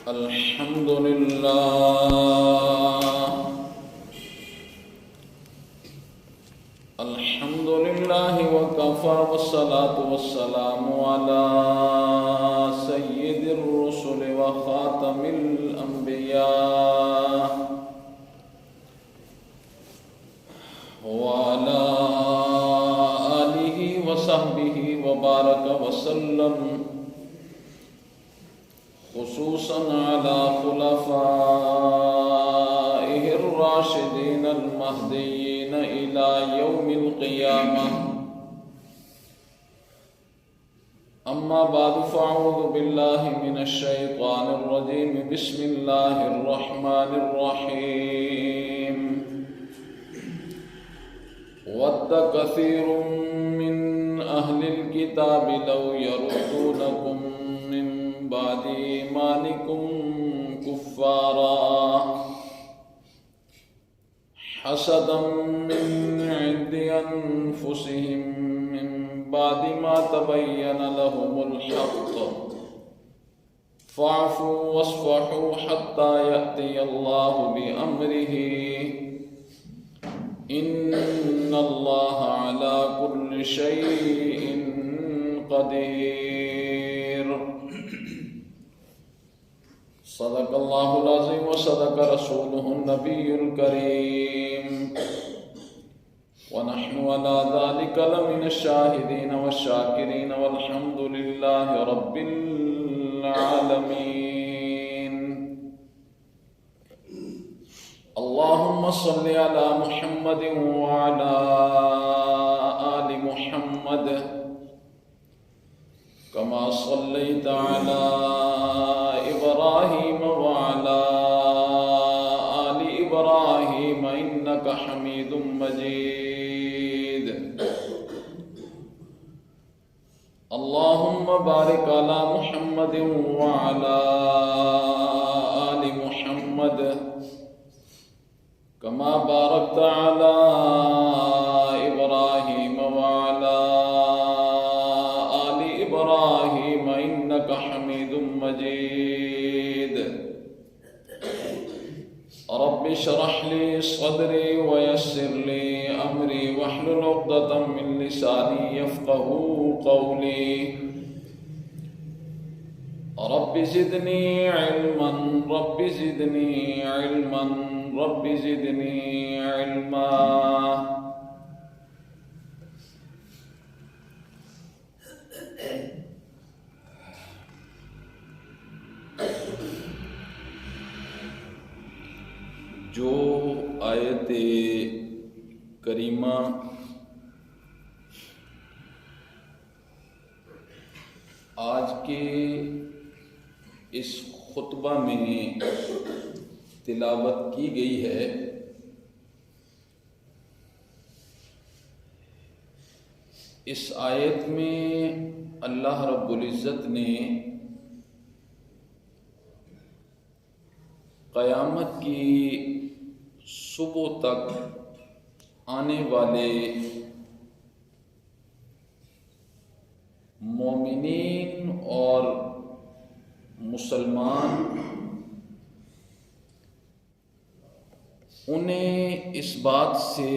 الحمد لله وكفى والصلاة والسلام على سيد الرسل وخاتم الأنبياء وعلى آله وصحبه وبارك وسلم، خصوصا على خلفائه الراشدين المهديين إلى يوم القيامة. أما بعد، فأعوذ بالله من الشيطان الرجيم. بسم الله الرحمن الرحيم. ود كثير من أهل الكتاب لو يردونكم من بعد إيمانكم كفارا حسدا من عند أنفسهم من بعد ما تبين لهم الحق، فاعفوا واصفحوا حتى يأتي الله بأمره، إن الله على كل شيء قدير. صدق الله العظيم وصدق رسوله النبي الكريم، ونحن على ذلك لمن الشاهدين والشاكرين، والحمد لله رب العالمين. اللهم صل على محمد وعلى آل محمد كما صليت على إبراهيم وعلى آل إبراهيم إنك حميد مجيد. اللهم بارك على محمد وعلى آل محمد كما باركت على إبراهيم وعلى آل إبراهيم إنك حميد مجيد. رب اشرح لي صدري ويسر لي أمري واحلل عقدة من لساني يفقهوا قولي. رب زدني علما، رب زدني علما، رب زدني علما. جو آیت کریمہ آج کے اس خطبہ میں تلاوت کی گئی ہے، اس آیت میں اللہ رب العزت نے قیامت کی صبح تک آنے والے مومنین اور مسلمان انہیں اس بات سے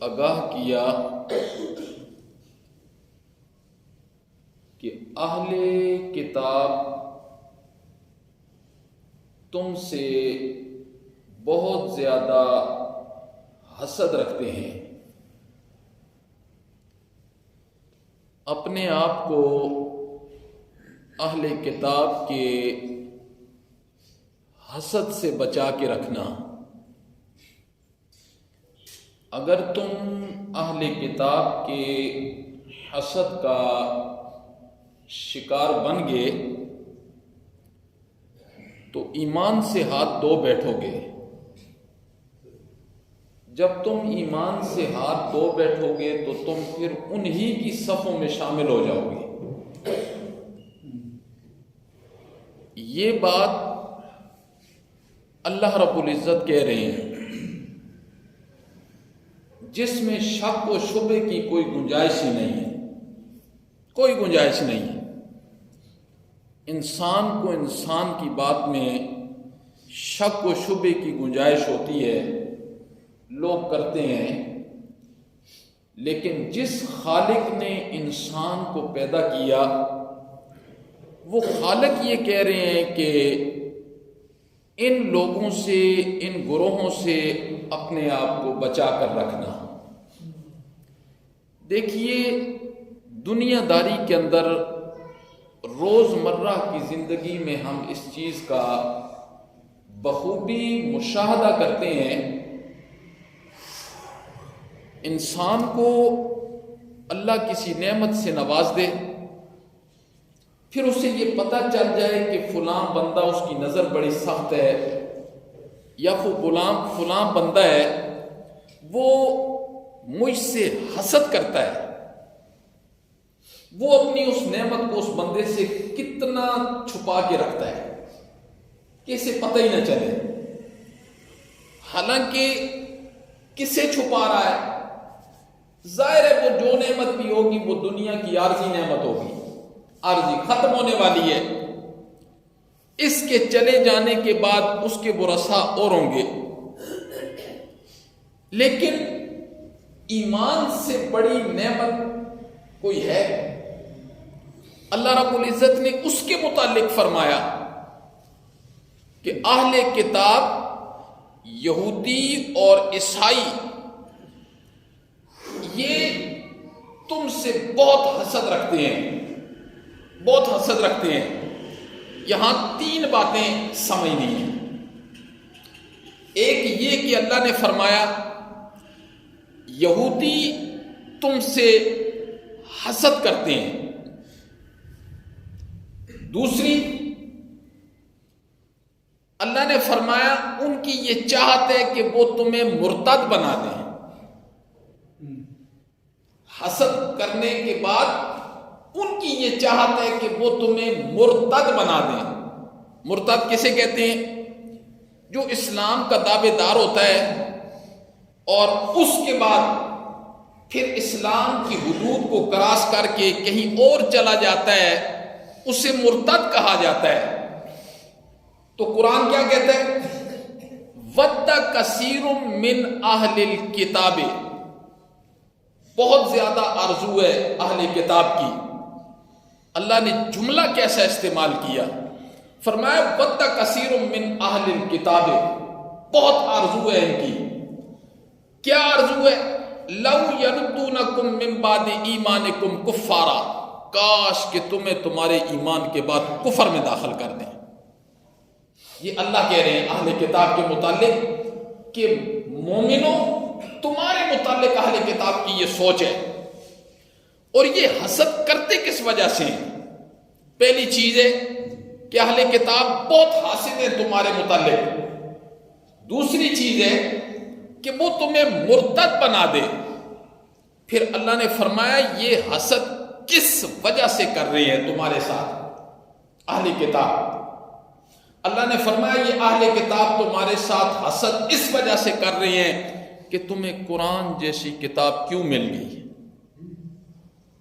آگاہ کیا کہ اہل کتاب تم سے بہت زیادہ حسد رکھتے ہیں، اپنے آپ کو اہل کتاب کے حسد سے بچا کے رکھنا. اگر تم اہل کتاب کے حسد کا شکار بن گئے تو ایمان سے ہاتھ دھو بیٹھو گے. جب تم ایمان سے ہاتھ دھو بیٹھو گے تو تم پھر انہی کی صفوں میں شامل ہو جاؤ گے. یہ بات اللہ رب العزت کہہ رہے ہیں جس میں شک و شبے کی کوئی گنجائش ہی نہیں ہے، کوئی گنجائش نہیں ہے. انسان کو انسان کی بات میں شک و شبے کی گنجائش ہوتی ہے، لوگ کرتے ہیں، لیکن جس خالق نے انسان کو پیدا کیا وہ خالق یہ کہہ رہے ہیں کہ ان لوگوں سے، ان گروہوں سے اپنے آپ کو بچا کر رکھنا۔ دیکھیے، دنیا داری کے اندر روزمرہ کی زندگی میں ہم اس چیز کا بخوبی مشاہدہ کرتے ہیں۔ انسان کو اللہ کسی نعمت سے نواز دے، پھر اسے یہ پتہ چل جائے کہ فلاں بندہ اس کی نظر بڑی سخت ہے، یا فلاں بندہ ہے وہ مجھ سے حسد کرتا ہے، وہ اپنی اس نعمت کو اس بندے سے کتنا چھپا کے رکھتا ہے کہ اسے پتہ ہی نہ چلے، حالانکہ کسے چھپا رہا ہے؟ ظاہر ہے وہ جو نعمت بھی ہوگی وہ دنیا کی عارضی نعمت ہوگی، عارضی ختم ہونے والی ہے، اس کے چلے جانے کے بعد اس کے ورثاء اور ہوں گے، لیکن ایمان سے بڑی نعمت کوئی ہے؟ اللہ رب العزت نے اس کے متعلق فرمایا کہ اہل کتاب یہودی اور عیسائی یہ تم سے بہت حسد رکھتے ہیں، بہت حسد رکھتے ہیں۔ یہاں تین باتیں سمجھنی ہیں۔ ایک یہ کہ اللہ نے فرمایا یہودی تم سے حسد کرتے ہیں، دوسری اللہ نے فرمایا ان کی یہ چاہت ہے کہ وہ تمہیں مرتد بنا دیں۔ حسد کرنے کے بعد ان کی یہ چاہت ہے کہ وہ تمہیں مرتد بنا دیں۔ مرتد کسے کہتے ہیں؟ جو اسلام کا دعوے دار ہوتا ہے اور اس کے بعد پھر اسلام کی حدود کو کراس کر کے کہیں اور چلا جاتا ہے، اسے مرتد کہا جاتا ہے۔ تو قرآن کیا کہتا ہے؟ وَدَّ كَثِيرٌ مِّنْ أَهْلِ الْكِتَابِ، بہت زیادہ آرزو ہے اہل کتاب کی۔ اللہ نے جملہ کیسا استعمال کیا؟ فرمایا وَدَّ كَثِيرٌ مِّنْ أَهْلِ الْكِتَابِ، بہت آرزو ہے ان کی۔ کیا آرزو ہے؟ لَوْ يَرُدُّونَكُمْ مِّن بَعْدِ إِيمَانِكُمْ كُفَّارًا، کاش کہ تمہیں تمہارے ایمان کے بعد کفر میں داخل کر دیں۔ یہ اللہ کہہ رہے ہیں اہل کتاب کے متعلق کہ مومنوں تمہارے متعلق اہل کتاب کی یہ سوچ ہے، اور یہ حسد کرتے کس وجہ سے ہیں؟ پہلی چیز ہے کہ اہل کتاب بہت حاسد ہیں تمہارے متعلق، دوسری چیز ہے کہ وہ تمہیں مرتد بنا دے۔ پھر اللہ نے فرمایا یہ حسد کس وجہ سے کر رہے ہیں تمہارے ساتھ اہل کتاب؟ اللہ نے فرمایا یہ اہل کتاب تمہارے ساتھ حسد اس وجہ سے کر رہے ہیں کہ تمہیں قرآن جیسی کتاب کیوں مل گئی؟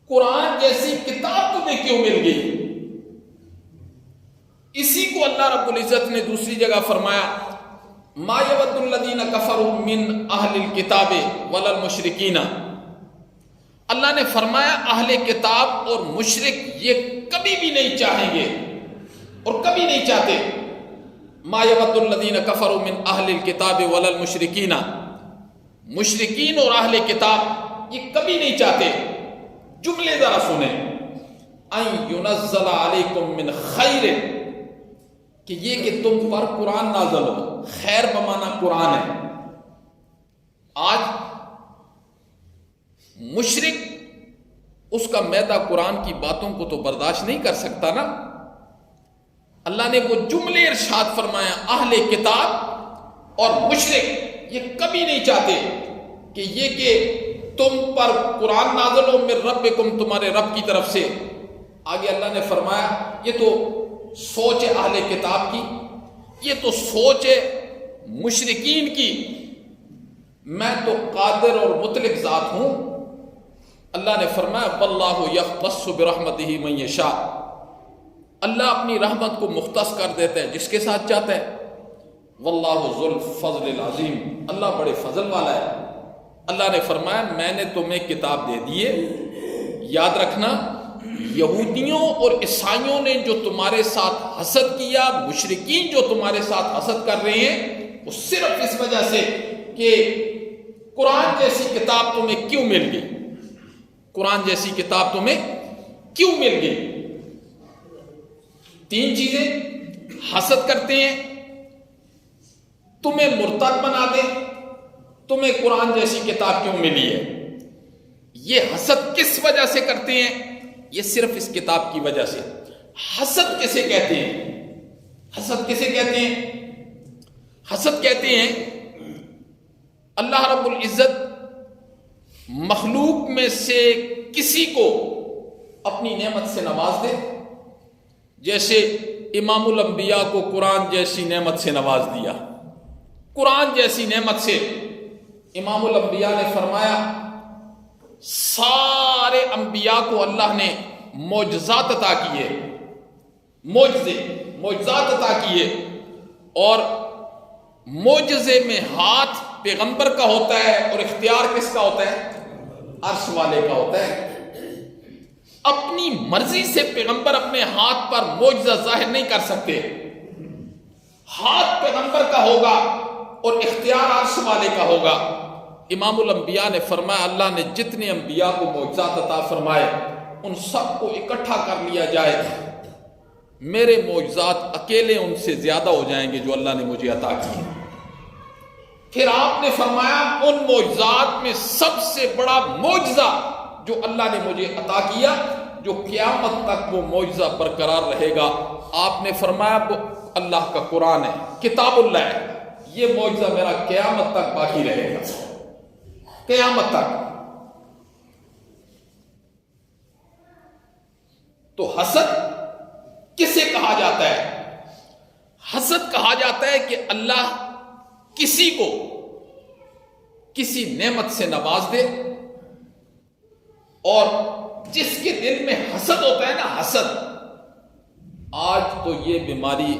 قرآن جیسی کتاب تمہیں کیوں مل گئی؟ اسی کو اللہ رب العزت نے دوسری جگہ فرمایا ما یود الذین کفروا من اہل الکتاب ولا المشرکین، اللہ نے فرمایا اہل کتاب اور مشرک یہ کبھی بھی نہیں چاہیں گے اور کبھی نہیں چاہتے۔ ما یود الذین کفروا من اہل الکتاب ولا المشرکین، مشرکین اور اہل کتاب یہ کبھی نہیں چاہتے۔ جملے ذرا سنیں، ان ینزل علیکم من خیر، کہ یہ کہ تم پر قرآن نازل ہو، خیر بمانا قرآن ہے۔ آج مشرک اس کا میدہ قرآن کی باتوں کو تو برداشت نہیں کر سکتا نا۔ اللہ نے وہ جملے ارشاد فرمایا اہل کتاب اور مشرک یہ کبھی نہیں چاہتے کہ یہ کہ تم پر قرآن نازل ہو من ربکم، تمہارے رب کی طرف سے۔ آگے اللہ نے فرمایا یہ تو سوچ ہے اہل کتاب کی، یہ تو سوچ ہے مشرکین کی، میں تو قادر اور مطلق ذات ہوں۔ اللہ نے فرمایا واللہ یختص برحمتہ من یشاء، اللہ اپنی رحمت کو مختص کر دیتا ہے جس کے ساتھ چاہتا ہے۔ واللہ ذو الفضل العظیم، اللہ بڑے فضل والا ہے۔ اللہ نے فرمایا میں نے تمہیں کتاب دے دی ہے، یاد رکھنا یہودیوں اور عیسائیوں نے جو تمہارے ساتھ حسد کیا، مشرکین جو تمہارے ساتھ حسد کر رہے ہیں، وہ صرف اس وجہ سے کہ قرآن جیسی کتاب تمہیں کیوں مل گئی، قرآن جیسی کتاب تمہیں کیوں مل گئی۔ تین چیزیں، حسد کرتے ہیں، تمہیں مرتد بنا دیں، تمہیں قرآن جیسی کتاب کیوں ملی ہے۔ یہ حسد کس وجہ سے کرتے ہیں؟ یہ صرف اس کتاب کی وجہ سے۔ حسد کسے کہتے ہیں؟ حسد کسے کہتے ہیں؟ حسد کہتے ہیں اللہ رب العزت مخلوق میں سے کسی کو اپنی نعمت سے نواز دے، جیسے امام الانبیاء کو قرآن جیسی نعمت سے نواز دیا۔ قرآن جیسی نعمت سے امام الانبیاء نے فرمایا سارے انبیاء کو اللہ نے معجزات عطا کیے، معجزات عطا کیے، اور معجزے میں ہاتھ پیغمبر کا ہوتا ہے اور اختیار کس کا ہوتا ہے؟ عرش والے کا ہوتا ہے۔ اپنی مرضی سے پیغمبر اپنے ہاتھ پر معجزہ ظاہر نہیں کر سکتے، ہاتھ پیغمبر کا ہوگا اور اختیار عرش والے کا ہوگا۔ امام الانبیاء نے فرمایا اللہ نے جتنے انبیاء کو معجزات عطا فرمائے ان سب کو اکٹھا کر لیا جائے، میرے معجزات اکیلے ان سے زیادہ ہو جائیں گے جو اللہ نے مجھے عطا کیے۔ پھر آپ نے فرمایا ان معجزات میں سب سے بڑا معجزہ جو اللہ نے مجھے عطا کیا، جو قیامت تک وہ معجزہ برقرار رہے گا، آپ نے فرمایا وہ اللہ کا قرآن ہے، کتاب اللہ ہے، یہ معجزہ میرا قیامت تک باقی رہے گا، قیامت تک۔ تو حسد کسے کہا جاتا ہے؟ حسد کہا جاتا ہے کہ اللہ کسی کو کسی نعمت سے نواز دے، اور جس کے دل میں حسد ہوتا ہے نا، حسد، آج تو یہ بیماری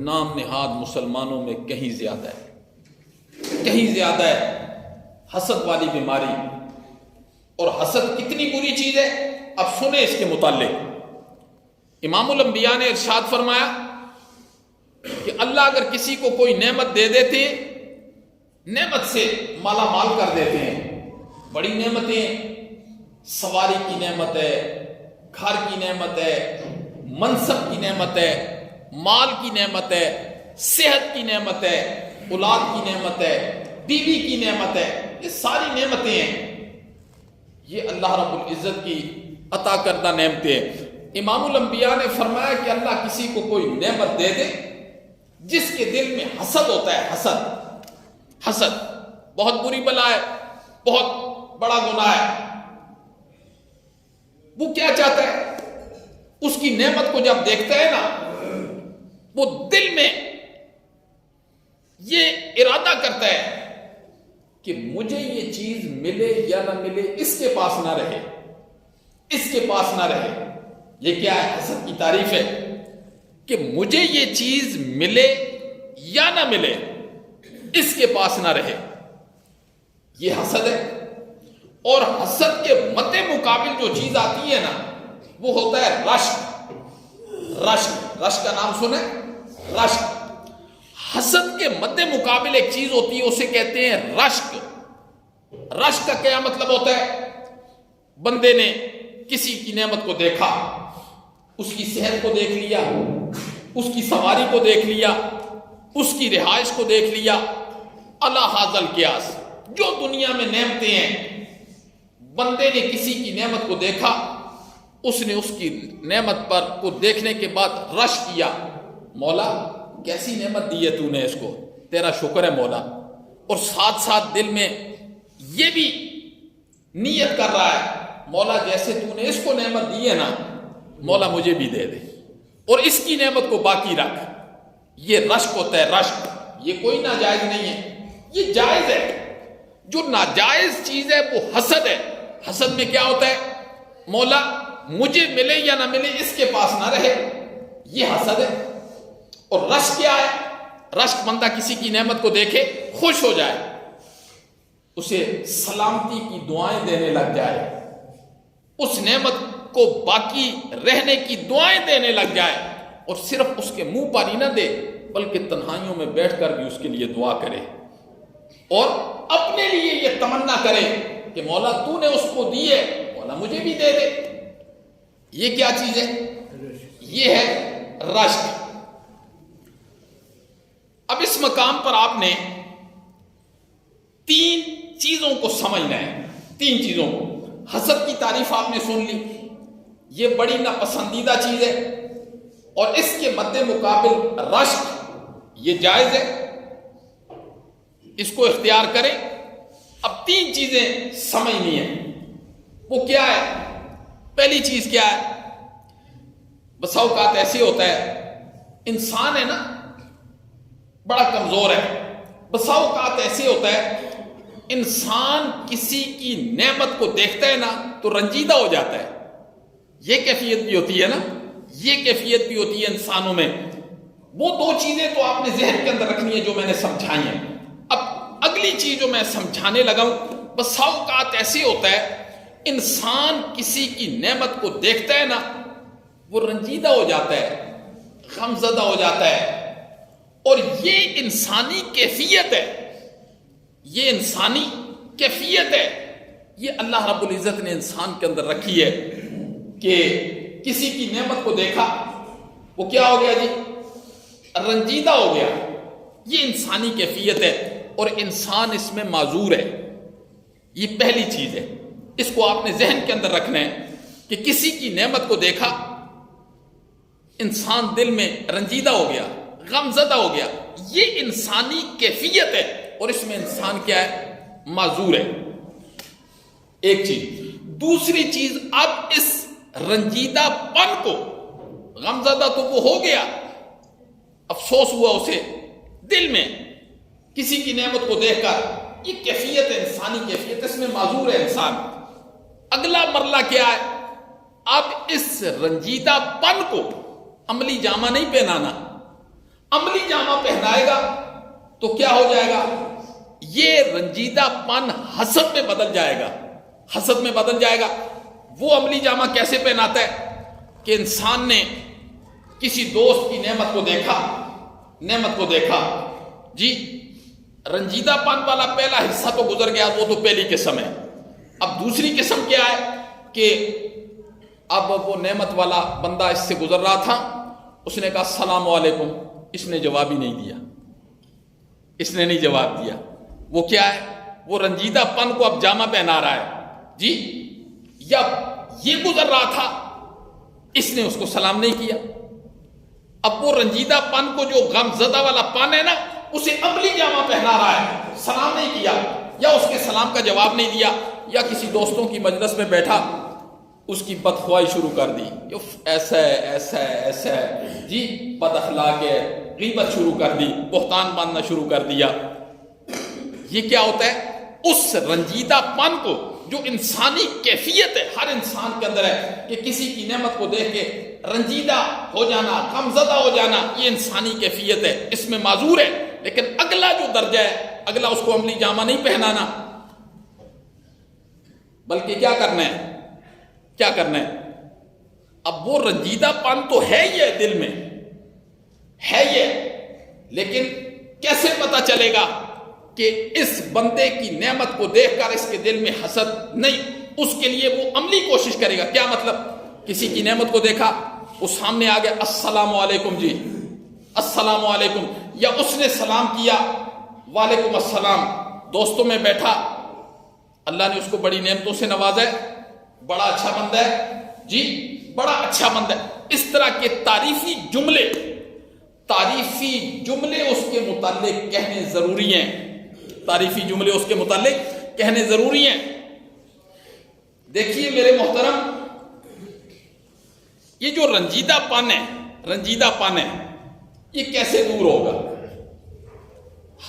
نام نہاد مسلمانوں میں کہیں زیادہ ہے، کہیں زیادہ ہے حسد والی بیماری۔ اور حسد کتنی بری چیز ہے اب سنیں اس کے متعلق۔ امام الانبیاء نے ارشاد فرمایا کہ اللہ اگر کسی کو کوئی نعمت دے دیتے، نعمت سے مالا مال کر دیتے ہیں، بڑی نعمتیں، سواری کی نعمت ہے، گھر کی نعمت ہے، منصب کی نعمت ہے، مال کی نعمت ہے، صحت کی نعمت ہے، اولاد کی نعمت ہے، بیوی کی نعمت ہے، یہ ساری نعمتیں ہیں، یہ اللہ رب العزت کی عطا کردہ نعمتیں ہیں۔ امام الانبیاء نے فرمایا کہ اللہ کسی کو کوئی نعمت دے دے جس کے دل میں حسد ہوتا ہے، حسد بہت بری بلا ہے، بہت بڑا گناہ ہے۔ وہ کیا چاہتا ہے؟ اس کی نعمت کو جب دیکھتا ہے نا، وہ دل میں یہ ارادہ کرتا ہے کہ مجھے یہ چیز ملے یا نہ ملے، اس کے پاس نہ رہے، اس کے پاس نہ رہے۔ یہ کیا ہے؟ حسد کی تعریف ہے کہ مجھے یہ چیز ملے یا نہ ملے، اس کے پاس نہ رہے، یہ حسد ہے۔ اور حسد کے مد مقابل جو چیز آتی ہے نا، وہ ہوتا ہے رشک۔ رشک کا نام سنیں؟ رشک۔ حسد کے مد مقابل ایک چیز ہوتی ہے، اسے کہتے ہیں رشک۔ رشک کا کیا مطلب ہوتا ہے؟ بندے نے کسی کی نعمت کو دیکھا، اس کی صحت کو دیکھ لیا، اس کی سواری کو دیکھ لیا، اس کی رہائش کو دیکھ لیا، الا حاضل قیاس، جو دنیا میں نعمتیں ہیں، بندے نے کسی کی نعمت کو دیکھا، اس نے اس کی نعمت پر کو دیکھنے کے بعد رش کیا، مولا کیسی نعمت دی ہے تو نے اس کو، تیرا شکر ہے مولا۔ اور ساتھ ساتھ دل میں یہ بھی نیت کر رہا ہے، مولا جیسے تو نے اس کو نعمت دی ہے نا، مولا مجھے بھی دے دے، اور اس کی نعمت کو باقی رکھ۔ یہ رشک ہوتا ہے، رشک۔ یہ کوئی ناجائز نہیں ہے، یہ جائز ہے۔ جو ناجائز چیز ہے وہ حسد ہے۔ حسد میں کیا ہوتا ہے؟ مولا مجھے ملے یا نہ ملے، اس کے پاس نہ رہے، یہ حسد ہے۔ اور رشک کیا ہے؟ رشک بندہ کسی کی نعمت کو دیکھے خوش ہو جائے، اسے سلامتی کی دعائیں دینے لگ جائے، اس نعمت کو باقی رہنے کی دعائیں دینے لگ جائے، اور صرف اس کے منہ پر ہی نہ دے بلکہ تنہائیوں میں بیٹھ کر بھی اس کے لیے دعا کرے، اور اپنے لیے یہ تمنا کرے کہ مولا تو نے اس کو دی ہے، مولا مجھے بھی دے دے۔ یہ کیا چیز ہے؟ یہ ہے رشک۔ اب اس مقام پر آپ نے 3 چیزوں کو سمجھنا ہے، 3 چیزوں کو۔ حسد کی تعریف آپ نے سن لی، یہ بڑی ناپسندیدہ چیز ہے، اور اس کے مد مقابل رشک یہ جائز ہے، اس کو اختیار کریں۔ اب 3 چیزیں سمجھنی ہیں، وہ کیا ہے؟ پہلی چیز کیا ہے؟ بسا اوقات ایسے ہوتا ہے، انسان ہے نا بڑا کمزور ہے، بسا اوقات ایسے ہوتا ہے انسان کسی کی نعمت کو دیکھتا ہے نا تو رنجیدہ ہو جاتا ہے۔ یہ کیفیت بھی ہوتی ہے نا، یہ کیفیت بھی ہوتی ہے انسانوں میں۔ وہ 2 چیزیں تو آپ نے ذہن کے اندر رکھنی ہے جو میں نے سمجھائی ہیں۔ اب اگلی چیز جو میں سمجھانے لگا ہوں، بسا اوقات ایسے ہوتا ہے انسان کسی کی نعمت کو دیکھتا ہے نا وہ رنجیدہ ہو جاتا ہے، غمزدہ ہو جاتا ہے، اور یہ انسانی کیفیت ہے، یہ انسانی کیفیت ہے، یہ اللہ رب العزت نے انسان کے اندر رکھی ہے کہ کسی کی نعمت کو دیکھا وہ کیا ہو گیا جی؟ رنجیدہ ہو گیا۔ یہ انسانی کیفیت ہے اور انسان اس میں معذور ہے۔ یہ پہلی چیز ہے، اس کو آپ نے ذہن کے اندر رکھنا ہے کہ کسی کی نعمت کو دیکھا انسان دل میں رنجیدہ ہو گیا، غمزدہ ہو گیا، یہ انسانی کیفیت ہے اور اس میں انسان کیا ہے؟ معذور ہے۔ ایک چیز۔ دوسری چیز، اب اس رنجیدہ پن کو، غمزدہ تو وہ ہو گیا، افسوس ہوا اسے دل میں کسی کی نعمت کو دیکھ کر، یہ کیفیت ہے، انسانی کیفیت، اس میں معذور ہے انسان۔ اگلا مرحلہ کیا ہے؟ اب اس رنجیدہ پن کو عملی جامہ نہیں پہنانا، عملی جامہ پہنائے گا تو کیا ہو جائے گا؟ یہ رنجیدہ پن حسد میں بدل جائے گا، حسد میں بدل جائے گا۔ وہ عملی جامہ کیسے پہناتا ہے کہ انسان نے کسی دوست کی نعمت کو دیکھا جی، رنجیدہ پن والا پہلا حصہ تو گزر گیا، وہ تو پہلی قسم ہے۔ اب دوسری قسم کیا ہے کہ اب وہ نعمت والا بندہ اس سے گزر رہا تھا، اس نے کہا السلام علیکم، اس نے جواب ہی نہیں دیا، اس نے نہیں جواب دیا۔ وہ کیا ہے؟ وہ رنجیدہ پن کو اب جامہ پہنا رہا ہے جی، یا یہ گزر رہا تھا، اس نے اس کو سلام نہیں کیا۔ اب وہ رنجیدہ پن کو، جو غم زدہ والا پن ہے نا، اسے عملی جامہ پہنا رہا ہے، سلام نہیں کیا، یا اس کے سلام کا جواب نہیں دیا، یا کسی دوستوں کی مجلس میں بیٹھا اس کی بدخوائی شروع کر دی، ایسا ہے ایسا ہے ایسا ہے جی، بد اخلاق ہے، غیبت شروع کر دی، بہتان باندھنا شروع کر دیا۔ یہ کیا ہوتا ہے؟ اس رنجیدہ پن کو، جو انسانی کیفیت ہے، ہر انسان کے اندر ہے کہ کسی کی نعمت کو دیکھ کے رنجیدہ ہو جانا، غمزدہ ہو جانا، یہ انسانی کیفیت ہے، اس میں معذور ہے۔ لیکن اگلا جو درجہ ہے، اگلا اس کو عملی جامہ نہیں پہنانا، بلکہ کیا کرنا ہے؟ کیا کرنا ہے؟ اب وہ رنجیدہ پن تو ہے یہ، دل میں ہے یہ، لیکن کیسے پتا چلے گا کہ اس بندے کی نعمت کو دیکھ کر اس کے دل میں حسد نہیں؟ اس کے لیے وہ عملی کوشش کرے گا۔ کیا مطلب؟ کسی کی نعمت کو دیکھا، وہ سامنے آ گیا، السلام علیکم جی، السلام علیکم، یا اس نے سلام کیا، وعلیکم السلام، دوستوں میں بیٹھا، اللہ نے اس کو بڑی نعمتوں سے نوازا ہے، بڑا اچھا بندہ ہے جی، بڑا اچھا بندہ ہے۔ اس طرح کے تعریفی جملے اس کے متعلق کہنے ضروری ہیں، تعریفی جملے اس کے متعلق کہنے ضروری ہیں۔ دیکھیے میرے محترم، یہ جو رنجیدہ پن ہے، یہ کیسے دور ہوگا؟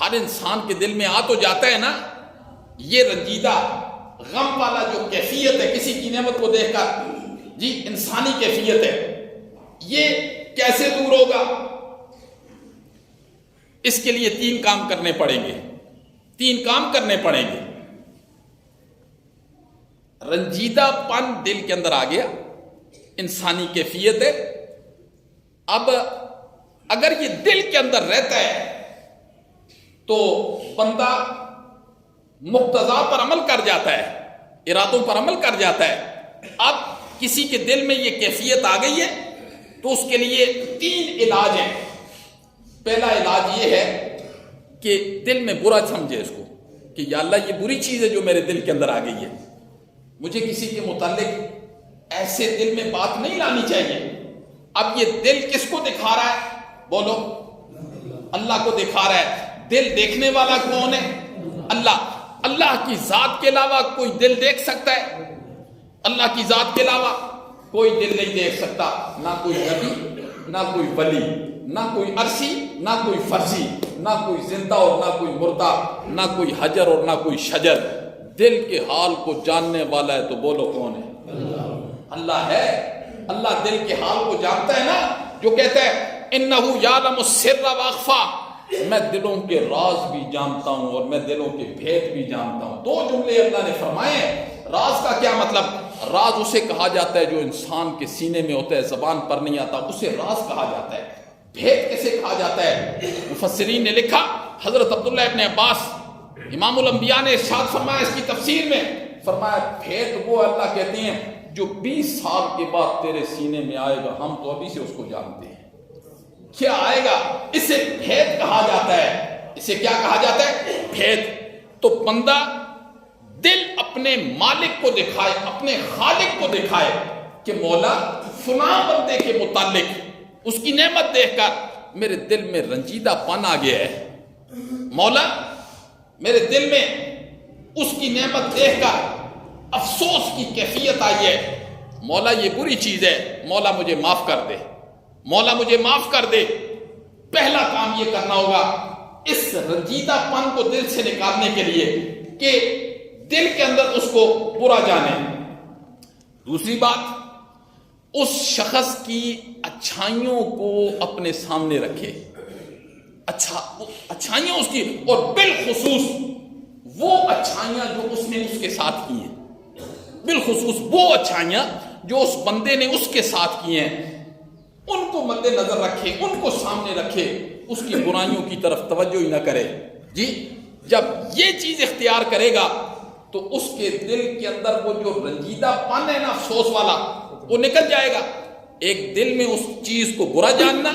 ہر انسان کے دل میں آ تو جاتا ہے نا، یہ رنجیدہ غم والا جو کیفیت ہے کسی کی نعمت کو دیکھ کر جی، انسانی کیفیت ہے، یہ کیسے دور ہوگا؟ اس کے لیے 3 کام کرنے پڑیں گے، 3 کام کرنے پڑیں گے۔ رنجیدہ پن دل کے اندر آ گیا، انسانی کیفیت ہے۔ اب اگر یہ دل کے اندر رہتا ہے تو بندہ مقتضا پر عمل کر جاتا ہے، ارادوں پر عمل کر جاتا ہے۔ اب کسی کے دل میں یہ کیفیت آ گئی ہے تو اس کے لیے 3 علاج ہیں۔ پہلا علاج یہ ہے کہ دل میں برا سمجھے اس کو کہ یا اللہ یہ بری چیز ہے جو میرے دل کے اندر آ گئی ہے، مجھے کسی کے متعلق ایسے دل میں بات نہیں لانی چاہیے۔ اب یہ دل کس کو دکھا رہا ہے؟ بولو، اللہ کو دکھا رہا ہے۔ دل دیکھنے والا کون ہے؟ اللہ۔ اللہ کی ذات کے علاوہ کوئی دل دیکھ سکتا ہے؟ اللہ کی ذات کے علاوہ کوئی دل نہیں دیکھ سکتا، نہ کوئی نبی، نہ کوئی ولی، نہ کوئی عرشی، نہ کوئی فرشی، نہ کوئی زندہ اور نہ کوئی مردہ، نہ کوئی حجر اور نہ کوئی شجر۔ دل کے حال کو جاننے والا ہے تو بولو کون ہے؟ اللہ ہے۔ اللہ دل کے حال کو جانتا ہے نا، جو کہتا ہے انہو یعلم السر واخفا، میں دلوں کے راز بھی جانتا ہوں اور میں دلوں کے بھید بھی جانتا ہوں۔ 2 جملے اللہ نے فرمائے ہیں۔ راز کا کیا مطلب؟ راز اسے کہا جاتا ہے جو انسان کے سینے میں ہوتا ہے، زبان پر نہیں آتا، اسے راز کہا جاتا ہے۔ بھید کسے کہا جاتا ہے؟ مفسرین نے لکھا، حضرت عبداللہ ابن عباس امام الانبیاء نے ارشاد فرمایا اس کی تفسیر میں، فرمایا بھید وہ اللہ کہتے ہیں جو 20 سال کے بعد تیرے سینے میں آئے گا، ہم تو ابھی سے اس کو جانتے ہیں۔ کیا آئے گا؟ اسے بھید کہا جاتا ہے۔ اسے کیا کہا جاتا ہے؟ بھید۔ تو بندہ دل اپنے مالک کو دکھائے، اپنے خالق کو دکھائے کہ مولا فلاں بندے کے متعلق اس کی نعمت دیکھ کر میرے دل میں رنجیدہ پن آ گیا ہے، مولا میرے دل میں اس کی نعمت دیکھ کر افسوس کی کیفیت آئی ہے، مولا یہ بری چیز ہے، مولا مجھے معاف کر دے، مولا مجھے معاف کر دے۔ پہلا کام یہ کرنا ہوگا اس رنجیدہ پن کو دل سے نکالنے کے لیے کہ دل کے اندر اس کو برا جانے۔ دوسری بات، اس شخص کی اچھائیوں کو اپنے سامنے رکھے، اچھائیاں اس کی، اور بالخصوص وہ اچھائیاں جو اس نے اس کے ساتھ کی ہیں، بالخصوص وہ اچھائیاں جو اس بندے نے اس کے ساتھ کی ہیں، ان کو مد نظر رکھے، ان کو سامنے رکھے، اس کی برائیوں کی طرف توجہ ہی نہ کرے۔ جی جب یہ چیز اختیار کرے گا تو اس کے دل کے اندر وہ جو رنجیدہ پن ہے نا، افسوس والا، وہ نکل جائے گا۔ ایک دل میں اس چیز کو برا جاننا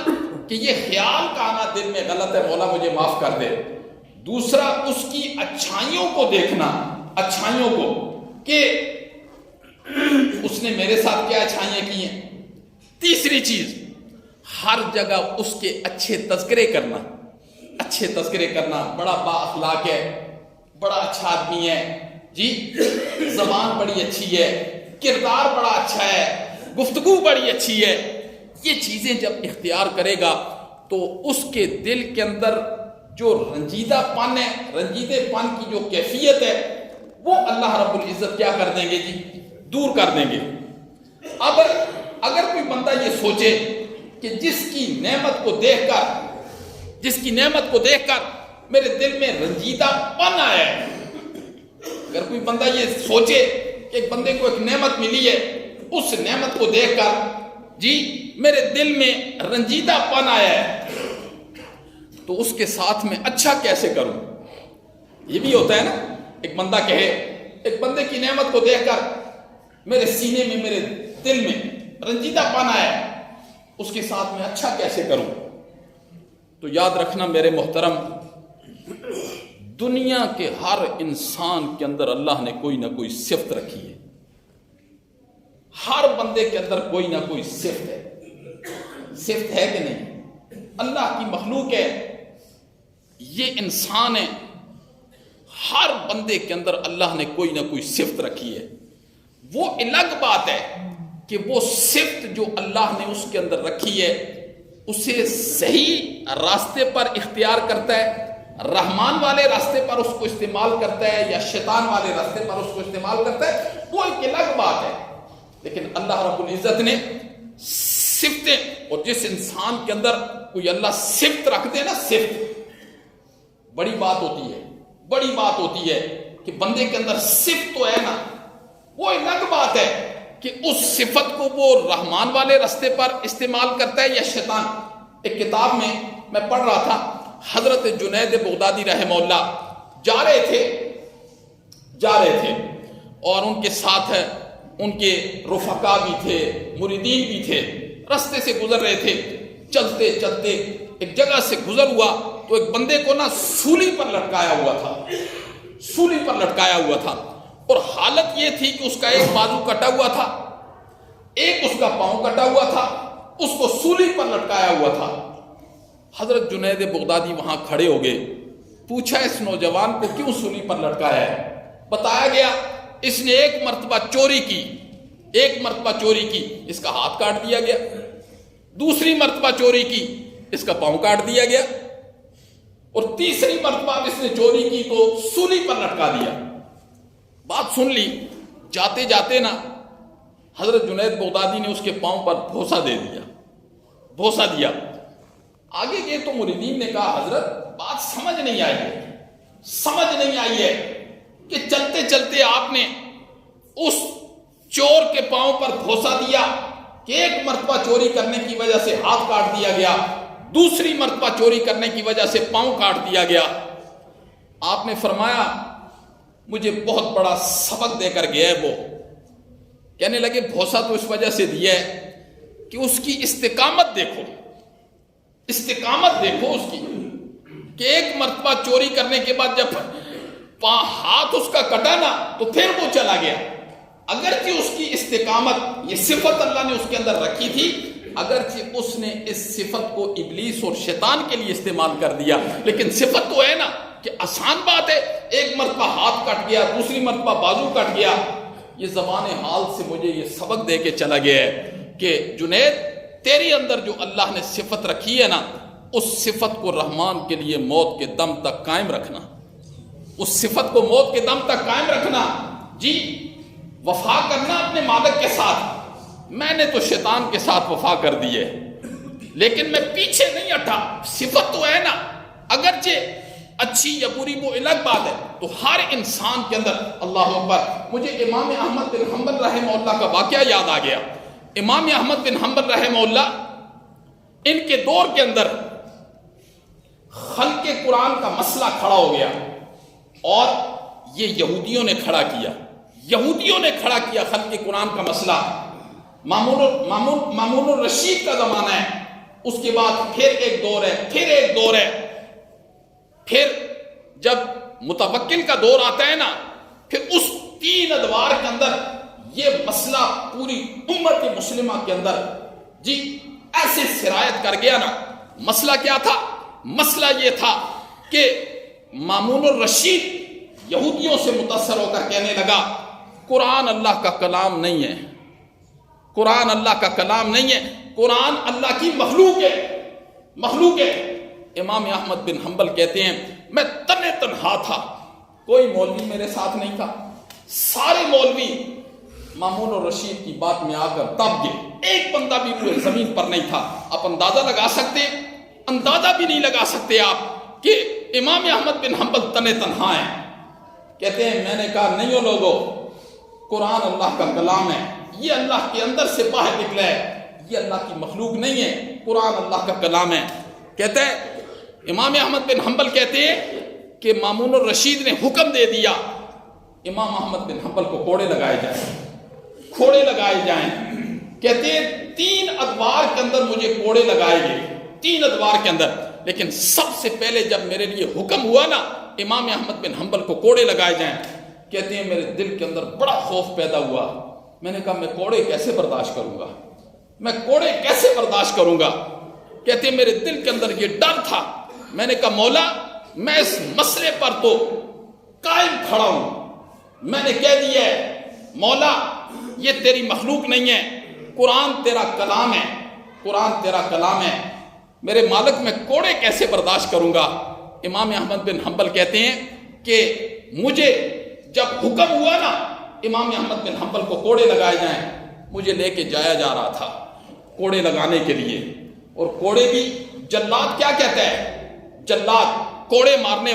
کہ یہ خیال کا آنا دل میں غلط ہے، مولا مجھے معاف کر دے۔ دوسرا اس کی اچھائیوں کو دیکھنا، اچھائیوں کو کہ اس نے میرے ساتھ کیا اچھائیاں کی ہیں۔ تیسری چیز، ہر جگہ اس کے اچھے تذکرے کرنا، اچھے تذکرے کرنا، بڑا با اخلاق ہے، بڑا اچھا آدمی ہے، جی زبان بڑی اچھی ہے، کردار بڑا اچھا ہے، گفتگو بڑی اچھی ہے۔ یہ چیزیں جب اختیار کرے گا تو اس کے دل کے اندر جو رنجیدہ پن ہے، رنجیدے پن کی جو کیفیت ہے، وہ اللہ رب العزت کیا کر دیں گے جی؟ دور کر دیں گے۔ اب اگر کوئی بندہ یہ سوچے کہ جس کی نعمت کو دیکھ کر میرے دل میں رنجیدہ پن آیا ہے، اگر کوئی بندہ یہ سوچے کہ ایک بندے کو ایک نعمت ملی ہے، اس نعمت کو دیکھ کر جی میرے دل میں رنجیدہ پن آیا ہے، تو اس کے ساتھ میں اچھا کیسے کروں؟ یہ بھی ہوتا ہے نا، ایک بندہ کہے، ایک بندے کی نعمت کو دیکھ کر میرے سینے میں، میرے دل میں رنجیدہ پن آیا ہے، اس کے ساتھ میں اچھا کیسے کروں؟ تو یاد رکھنا میرے محترم، دنیا کے ہر انسان کے اندر اللہ نے کوئی نہ کوئی صفت رکھی ہے، ہر بندے کے اندر کوئی نہ کوئی صفت ہے۔ صفت ہے کہ نہیں؟ اللہ کی مخلوق ہے، یہ انسان ہے، ہر بندے کے اندر اللہ نے کوئی نہ کوئی صفت رکھی ہے۔ وہ الگ بات ہے کہ وہ صفت جو اللہ نے اس کے اندر رکھی ہے اسے صحیح راستے پر اختیار کرتا ہے، رحمان والے راستے پر اس کو استعمال کرتا ہے یا شیطان والے راستے پر اس کو استعمال کرتا ہے، وہ ایک الگ بات ہے۔ لیکن اللہ رب العزت نے صفتیں اور جس انسان کے اندر کوئی اللہ صفت رکھ دے نا، صفت بڑی بات ہوتی ہے، بڑی بات ہوتی ہے کہ بندے کے اندر صفت تو ہے نا، وہ الگ بات ہے کہ اس صفت کو وہ رحمان والے رستے پر استعمال کرتا ہے یا شیطان۔ ایک کتاب میں پڑھ رہا تھا، حضرت جنید بغدادی رحمہ اللہ جا رہے تھے اور ان کے ساتھ ان کے رفقا بھی تھے، مریدین بھی تھے، رستے سے گزر رہے تھے، چلتے چلتے ایک جگہ سے گزر ہوا تو ایک بندے کو نا سولی پر لٹکایا ہوا تھا اور حالت یہ تھی کہ اس کا ایک بازو کٹا ہوا تھا، ایک اس کا پاؤں کٹا ہوا تھا، اس کو سولی پر لٹکایا ہوا تھا۔ حضرت جنید بغدادی وہاں کھڑے ہو گئے، پوچھا اس نوجوان کو کیوں سولی پر لٹکایا ہے؟ بتایا گیا اس نے ایک مرتبہ چوری کی، اس کا ہاتھ کاٹ دیا گیا، دوسری مرتبہ چوری کی، اس کا پاؤں کاٹ دیا گیا، اور تیسری مرتبہ اس نے چوری کی تو سولی پر لٹکا دیا۔ بات سن لی، جاتے جاتے نا حضرت جنید بغدادی نے اس کے پاؤں پر بھوسا دیا۔ آگے گئے تو مریدین نے کہا حضرت بات سمجھ نہیں آئی ہے کہ چلتے چلتے آپ نے اس چور کے پاؤں پر بھوسا دیا کہ ایک مرتبہ چوری کرنے کی وجہ سے ہاتھ کاٹ دیا گیا، دوسری مرتبہ چوری کرنے کی وجہ سے پاؤں کاٹ دیا گیا۔ آپ نے فرمایا مجھے بہت بڑا سبق دے کر گیا ہے وہ۔ کہنے لگے بھوسا تو اس وجہ سے دیا ہے کہ اس کی استقامت دیکھو اس کی، کہ ایک مرتبہ چوری کرنے کے بعد جب ہاتھ اس کا کٹا نا تو پھر وہ چلا گیا۔ اگرچہ اس کی استقامت، یہ صفت اللہ نے اس کے اندر رکھی تھی، اگرچہ اس نے اس صفت کو ابلیس اور شیطان کے لیے استعمال کر دیا، لیکن صفت تو ہے نا کہ آسان بات ہے، ایک مرتبہ ہاتھ کٹ گیا، دوسری مرتبہ بازو کٹ گیا۔ یہ زبان حال سے مجھے یہ سبق دے کے چلا گیا ہے کہ جنید تیرے اندر جو اللہ نے صفت رکھی ہے نا، اس صفت کو رحمان کے لیے موت کے دم تک قائم رکھنا، اس صفت کو موت کے دم تک قائم رکھنا۔ جی وفا کرنا اپنے مالک کے ساتھ، میں نے تو شیطان کے ساتھ وفا کر دی ہے، لیکن میں پیچھے نہیں ہٹا، صفت تو ہے نا، اگرچہ اچھی یا بری وہ الگ بات ہے۔ تو ہر انسان کے اندر، اللہ اکبر، مجھے امام احمد بن حنبل رحمہ اللہ کا واقعہ یاد آ گیا۔ امام احمد بن حنبل رحمہ اللہ، ان کے دور کے اندر خلق قرآن کا مسئلہ کھڑا ہو گیا اور یہ یہودیوں نے کھڑا کیا خلق قرآن کا مسئلہ۔ مامون الرشید کا زمانہ ہے، اس کے بعد پھر ایک دور ہے، پھر جب متوکل کا دور آتا ہے نا، پھر اس 3 ادوار کے اندر یہ مسئلہ پوری امت مسلمہ کے اندر جی ایسے سرایت کر گیا نا۔ مسئلہ کیا تھا؟ مسئلہ یہ تھا کہ مامون الرشید یہودیوں سے متاثر ہو کر کہنے لگا قرآن اللہ کا کلام نہیں ہے، قرآن اللہ کا کلام نہیں ہے، قرآن اللہ کی مخلوق ہے۔ امام احمد بن حنبل کہتے ہیں میں تنہا تھا، کوئی مولوی میرے ساتھ نہیں تھا، سارے مولوی مامون الرشید کی بات میں آ کر دب گئے، ایک بندہ بھی پورے زمین پر نہیں تھا۔ آپ اندازہ بھی نہیں لگا سکتے آپ کہ امام احمد بن حنبل تنہا ہیں۔ کہتے ہیں میں نے کہا نہیں ہو لوگو، قرآن اللہ کا کلام ہے، یہ اللہ کے اندر سے باہر نکلا ہے، یہ اللہ کی مخلوق نہیں ہے، قرآن اللہ کا کلام ہے۔ کہتے ہیں امام احمد بن حنبل کہتے ہیں کہ مامون الرشید نے حکم دے دیا امام احمد بن حنبل کو کوڑے لگائے جائیں۔ کہتے ہیں 3 ادوار کے اندر مجھے کوڑے لگائے گئے، 3 ادوار کے اندر، لیکن سب سے پہلے جب میرے لیے حکم ہوا نا امام احمد بن حنبل کو کوڑے لگائے جائیں، کہتے ہیں میرے دل کے اندر بڑا خوف پیدا ہوا۔ میں نے کہا میں کوڑے کیسے برداشت کروں گا؟ کہتے ہیں میرے دل کے اندر یہ ڈر تھا۔ میں نے کہا مولا میں اس مسئلے پر تو قائم کھڑا ہوں، میں نے کہہ دیا ہے مولا یہ تیری مخلوق نہیں ہے، قرآن تیرا کلام ہے، میرے مالک میں کوڑے کیسے برداشت کروں گا؟ امام احمد بن حنبل کہتے ہیں کہ مجھے جب حکم ہوا نا امام احمد بن حنبل کو کوڑے لگائے جائیں، مجھے لے کے جایا جا رہا تھا کوڑے لگانے کے لیے. اور کوڑے بھی جلاد کیا کہتا ہے؟ جلاد کوڑے مارنے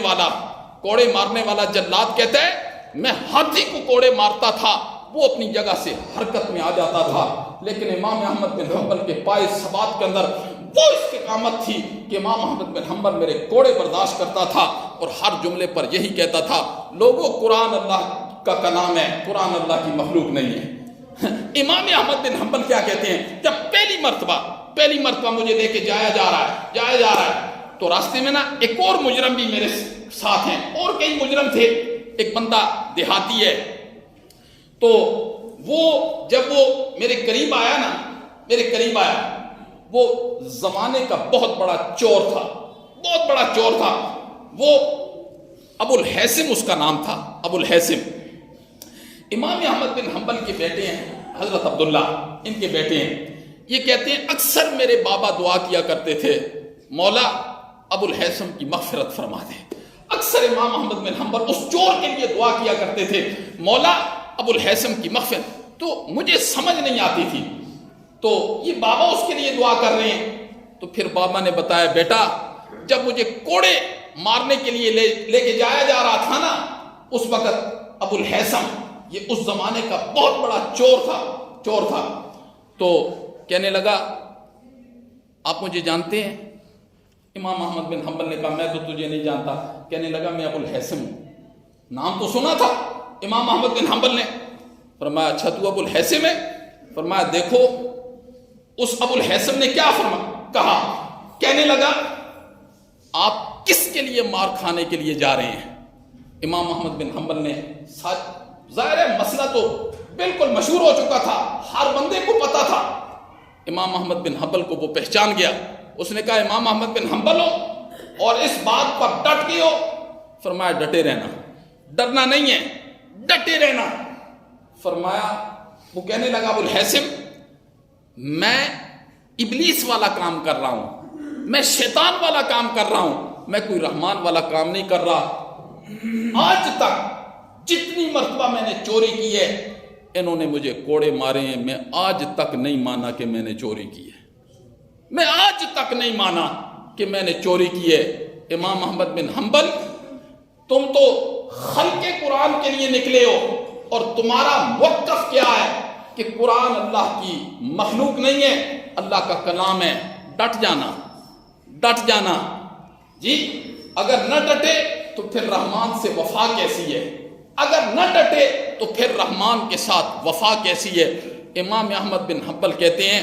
والا جلاد کہتا ہے میں ہاتھی کو کوڑے مارتا تھا، وہ اپنی جگہ سے حرکت میں آ جاتا تھا. لیکن امام احمد بن حنبل کے پائے ثبات کے اندر وہ استقامت تھی کہ امام احمد بن حنبل میرے کوڑے برداشت کرتا تھا اور ہر جملے پر یہی کہتا تھا لوگوں قرآن اللہ کا کلام ہے، قرآن اللہ کی مخلوق نہیں ہے. امام احمد بن حنبل کیا کہتے ہیں؟ جب پہلی مرتبہ مجھے لے کے جایا جا رہا ہے تو راستے میں نا ایک اور مجرم بھی میرے ساتھ ہیں، اور کئی مجرم تھے. ایک بندہ دیہاتی ہے، تو جب وہ میرے قریب آیا وہ زمانے کا بہت بڑا چور تھا. وہ ابو الحیثم اس کا نام تھا، ابو الحیثم. امام احمد بن حنبل کے بیٹے ہیں حضرت عبداللہ، ان کے بیٹے ہیں. یہ کہتے ہیں اکثر میرے بابا دعا کیا کرتے تھے مولا ابو الحیثم کی مغفرت فرما دے. اکثر امام احمد بن حنبل اس چور کے لیے دعا کیا کرتے تھے مولا ابو الحیثم کی مغفرت. تو مجھے سمجھ نہیں آتی تھی، تو یہ بابا اس کے لیے دعا کر رہے ہیں. تو پھر بابا نے بتایا بیٹا جب مجھے کوڑے مارنے کے لیے لے کے جایا جا رہا تھا نا، اس وقت ابو الحیثم یہ اس زمانے کا بہت بڑا چور تھا. تو کہنے لگا آپ مجھے جانتے ہیں؟ امام احمد بن حنبل نے کہا میں تو تجھے نہیں جانتا. کہنے لگا میں ابو الحیثم ہوں. نام تو سنا تھا امام احمد بن حنبل نے. فرمایا اچھا تو ابو الحیثم ہے؟ فرمایا دیکھو اس ابو الحیثم نے کیا کہا. کہنے لگا آپ کس کے لیے مار کھانے کے لیے جا رہے ہیں؟ امام احمد بن حنبل نے ظاہر ہے مسئلہ تو بالکل مشہور ہو چکا تھا، ہر بندے کو پتا تھا. امام احمد بن حنبل کو وہ پہچان گیا. اس نے کہا امام احمد بن حنبل ہو اور اس بات پر ڈٹ گئے ہو؟ فرمایا ڈٹے رہنا، ڈرنا نہیں ہے، ڈٹے رہنا. فرمایا وہ کہنے لگا ابو الحیثم میں ابلیس والا کام کر رہا ہوں، میں شیطان والا کام کر رہا ہوں، میں کوئی رحمان والا کام نہیں کر رہا. آج تک جتنی مرتبہ میں نے چوری کی ہے انہوں نے مجھے کوڑے مارے ہیں، میں آج تک نہیں مانا کہ میں نے چوری کی ہے، میں آج تک نہیں مانا کہ میں نے چوری کی ہے. امام احمد بن حنبل تم تو خلق قرآن کے لیے نکلے ہو اور تمہارا موقف کیا ہے کہ قرآن اللہ کی مخلوق نہیں ہے، اللہ کا کلام ہے. ڈٹ جانا. جی اگر نہ ڈٹے تو پھر رحمان سے وفا کیسی ہے؟ اگر نہ ڈٹے تو پھر رحمان کے ساتھ وفا کیسی ہے؟ امام احمد بن حنبل کہتے ہیں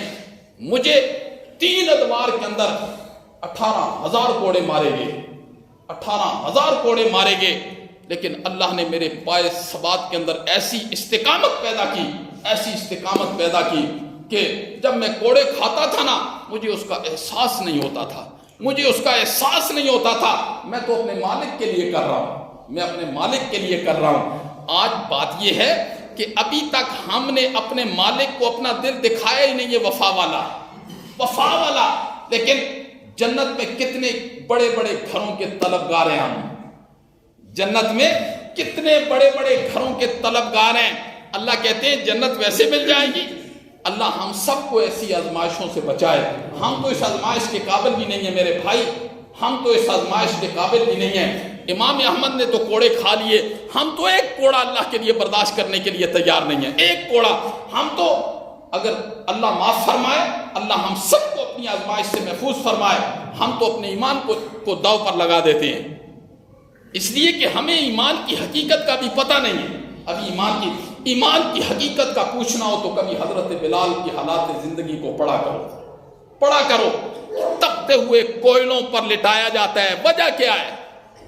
مجھے 3 ادوار کے اندر 18,000 کوڑے مارے گئے، لیکن اللہ نے میرے پائے ثبات کے اندر ایسی استقامت پیدا کی کہ جب میں کوڑے کھاتا تھا نا مجھے اس کا احساس نہیں ہوتا تھا. میں تو اپنے مالک کے لیے کر رہا ہوں، آج بات یہ ہے کہ ابھی تک ہم نے اپنے مالک کو اپنا دل دکھایا ہی نہیں ہے وفا والا. لیکن جنت میں کتنے بڑے بڑے گھروں کے طلبگار ہیں، ہم جنت میں کتنے بڑے بڑے گھروں کے طلبگار ہیں. اللہ کہتے ہیں جنت ویسے مل جائے گی. اللہ ہم سب کو ایسی آزمائشوں سے بچائے. ہم تو اس آزمائش کے قابل بھی نہیں ہیں میرے بھائی، ہم تو اس آزمائش کے قابل بھی نہیں ہیں. امام احمد نے تو کوڑے کھا لیے، ہم تو ایک کوڑا اللہ کے لیے برداشت کرنے کے لیے تیار نہیں ہیں. ایک کوڑا ہم تو، اگر اللہ معاف فرمائے، اللہ ہم سب کو اپنی آزمائش سے محفوظ فرمائے، ہم تو اپنے ایمان کو داؤ پر لگا دیتے ہیں. اس لیے کہ ہمیں ایمان کی حقیقت کا بھی پتہ نہیں ہے. ابھی ایمان کی حقیقت کا پوچھنا ہو تو کبھی حضرت بلال کی حالات زندگی کو پڑھا کرو. تپتے ہوئے کوئلوں پر لٹایا جاتا ہے، وجہ کیا ہے؟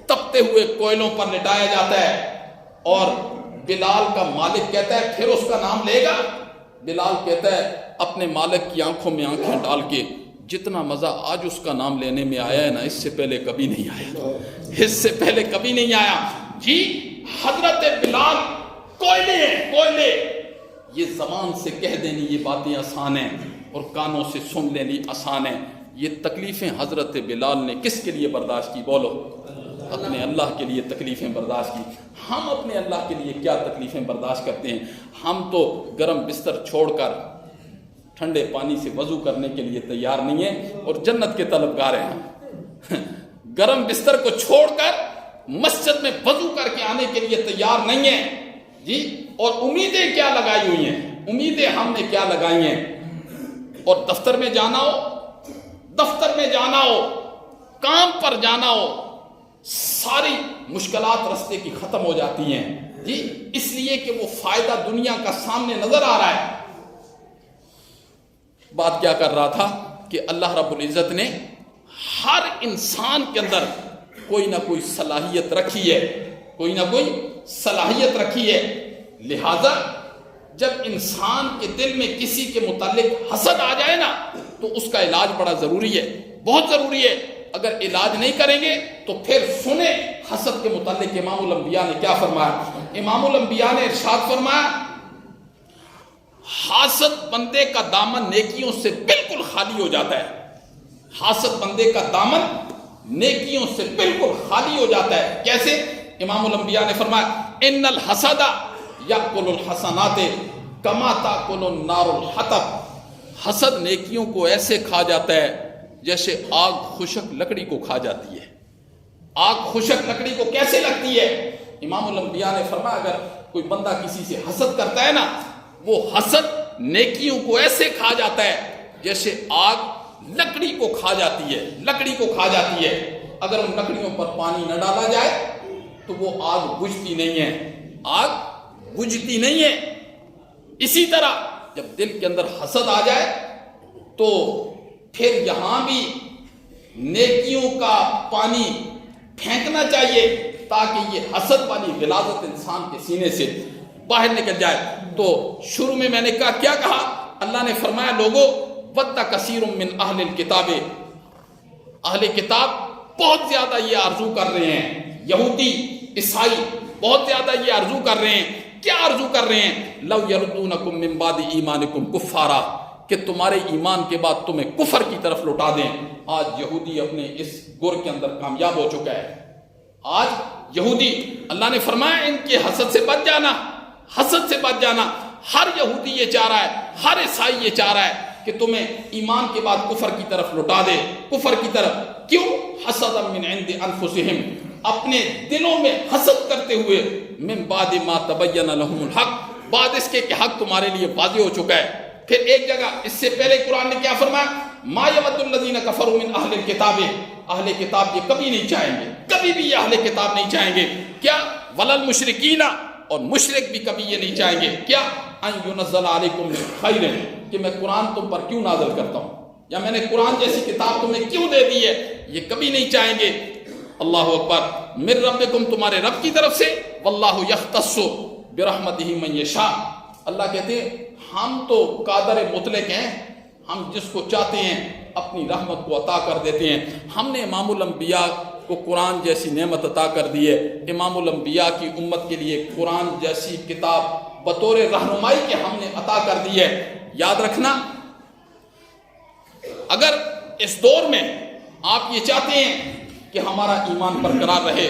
تپتے ہوئے کوئلوں پر لٹایا جاتا ہے اور بلال کا مالک کہتا ہے پھر اس کا نام لے گا. بلال کہتا ہے اپنے مالک کی آنکھوں میں آنکھیں ڈال کے جتنا مزہ آج اس کا نام لینے میں آیا ہے نا اس سے پہلے کبھی نہیں آیا. جی حضرت بلال کوئلے ہیں، کوئلے. یہ زبان سے کہہ دینی یہ باتیں آسان ہیں اور کانوں سے سن لینی آسان ہیں. یہ تکلیفیں حضرت بلال نے کس کے لیے برداشت کی؟ بولو. اپنے اللہ کے لیے تکلیفیں برداشت کی. ہم اپنے اللہ کے لیے کیا تکلیفیں برداشت کرتے ہیں؟ ہم تو گرم بستر چھوڑ کر ٹھنڈے پانی سے وضو کرنے کے لیے تیار نہیں ہے اور جنت کے طلبگار ہیں، گرم بستر کو چھوڑ کر مسجد میں وضو کر کے آنے کے لیے تیار نہیں ہے جی، اور امیدیں کیا لگائی ہوئی ہیں، امیدیں ہم نے کیا لگائی ہیں، اور دفتر میں جانا ہو، کام پر جانا ہو، ساری مشکلات رستے کی ختم ہو جاتی ہیں جی، اس لیے کہ وہ فائدہ دنیا کا سامنے نظر آ رہا ہے۔ بات کیا کر رہا تھا کہ اللہ رب العزت نے ہر انسان کے اندر کوئی نہ کوئی صلاحیت رکھی ہے، لہذا جب انسان کے دل میں کسی کے متعلق حسد آ جائے نا تو اس کا علاج بڑا ضروری ہے، بہت ضروری ہے۔ اگر علاج نہیں کریں گے تو پھر سنیں حسد کے متعلق امام الانبیاء نے کیا فرمایا۔ امام الانبیاء نے ارشاد فرمایا، حاسد بندے کا دامن نیکیوں سے بالکل خالی ہو جاتا ہے، حاسد بندے کا دامن نیکیوں سے بالکل خالی ہو جاتا ہے۔ کیسے؟ امام الانبیاء نے فرمایا، ان الحسد یاکل الحسنات کما تاکل النار الحطب، حسد نیکیوں کو ایسے کھا جاتا ہے جیسے آگ خشک لکڑی کو کھا جاتی ہے۔ آگ خشک لکڑی کو کیسے لگتی ہے؟ امام الانبیاء نے فرمایا، اگر کوئی بندہ کسی سے حسد کرتا ہے نا، وہ حسد نیکیوں کو ایسے کھا جاتا ہے جیسے آگ لکڑی کو کھا جاتی ہے، اگر ان لکڑیوں پر پانی نہ ڈالا جائے تو وہ آگ بجھتی نہیں ہے۔ اسی طرح جب دل کے اندر حسد آ جائے تو پھر یہاں بھی نیکیوں کا پانی پھینکنا چاہیے تاکہ یہ حسد والی غلاظت انسان کے سینے سے باہر نکل جائے۔ تو شروع میں نے کیا کہا؟ اللہ نے فرمایا، لوگوں وَدَّ کثیر من اہل الکتاب، اہل کتاب بہت زیادہ یہ آرزو کر رہے ہیں، یہودی عیسائی بہت زیادہ یہ آرزو کر رہے ہیں۔ کیا آرزو کر رہے ہیں؟ لو یردونکم من بعد ایمانکم کفارا، کہ تمہارے ایمان کے بعد تمہیں کفر کی طرف لوٹا دیں۔ آج یہودی اپنے اس گر کے اندر کامیاب ہو چکا ہے۔ آج یہودی، اللہ نے فرمایا ان کے حسد سے بچ جانا۔ ہر یہودی یہ چاہ رہا ہے، ہر عیسائی یہ چاہ رہا ہے کہ تمہیں ایمان کے بعد کفر کی طرف لوٹا دے، کفر کی طرف۔ کیوں؟ حسدا من عند انفسہم، اپنے دلوں میں حسد کرتے ہوئے، من بعد ما تبین لہم الحق، بعد اس کے کہ حق تمہارے لیے واضح ہو چکا ہے۔ پھر ایک جگہ اس سے پہلے قرآن نے کیا فرمایا؟ ما یود الذین کفروا من اہل الکتاب، اہل کتاب یہ کبھی نہیں چاہیں گے، کبھی بھی یہ اہل کتاب نہیں چاہیں گے، کیا؟ ولا المشرکین، اور مشرک بھی کبھی یہ نہیں چاہیں گے، کیا؟ ان ینزل علیکم من خیر، کہ میں قرآن تم پر کیوں نازل کرتا ہوں، یا میں نے قرآن جیسی کتاب تمہیں کیوں دے دی ہے، یہ کبھی نہیں چاہیں گے۔ اللہ اکبر، من ربکم، تمہارے رب کی طرف سے، واللہ یختص برحمتہ من یشاء، اللہ کہتے ہیں ہم تو قادر مطلق ہیں، ہم جس کو چاہتے ہیں اپنی رحمت کو عطا کر دیتے ہیں۔ ہم نے امام الانبیاء کو قرآن جیسی نعمت عطا کر دی ہے، امام الانبیاء کی امت کے لیے قرآن جیسی کتاب بطور رہنمائی کے ہم نے عطا کر دی ہے۔ یاد رکھنا، اگر اس دور میں آپ یہ چاہتے ہیں کہ ہمارا ایمان برقرار رہے،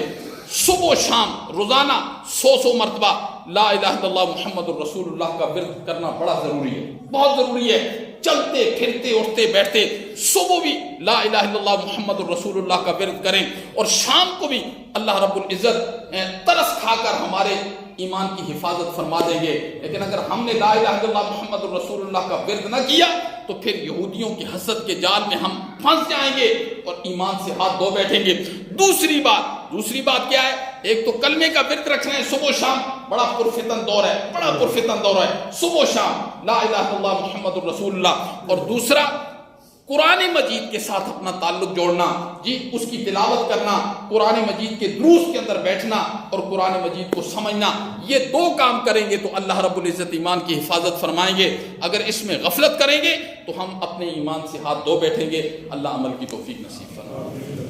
صبح و شام روزانہ 100 مرتبہ لا الہ الا اللہ محمد الرسول اللہ کا ورد کرنا بڑا ضروری ہے، بہت ضروری ہے۔ چلتے پھرتے اٹھتے بیٹھتے صبح بھی لا الہ الا اللہ محمد الرسول اللہ کا ورد کریں، اور شام کو بھی اللہ رب العزت ترس کھا کر ہمارے ایمان کی حفاظت فرما دیں گے۔ لیکن اگر ہم نے لا الہ الا اللہ محمد الرسول اللہ کا ورد نہ کیا تو پھر یہودیوں کی حسد کے جال میں ہم پھنس جائیں گے اور ایمان سے ہاتھ دھو بیٹھیں گے۔ دوسری بات کیا ہے؟ ایک تو کلمے کا ورد رکھنا ہے صبح و شام، بڑا پرفتن دور ہے، صبح و شام لا الہ الا اللہ محمد الرسول اللہ۔ اور دوسرا، قرآن مجید کے ساتھ اپنا تعلق جوڑنا، جی اس کی تلاوت کرنا، قرآن مجید کے دروس کے اندر بیٹھنا اور قرآن مجید کو سمجھنا، یہ 2 کام کریں گے تو اللہ رب العزت ایمان کی حفاظت فرمائیں گے۔ اگر اس میں غفلت کریں گے تو ہم اپنے ایمان سے ہاتھ دھو بیٹھیں گے۔ اللہ عمل کی توفیق نصیب فرمائے۔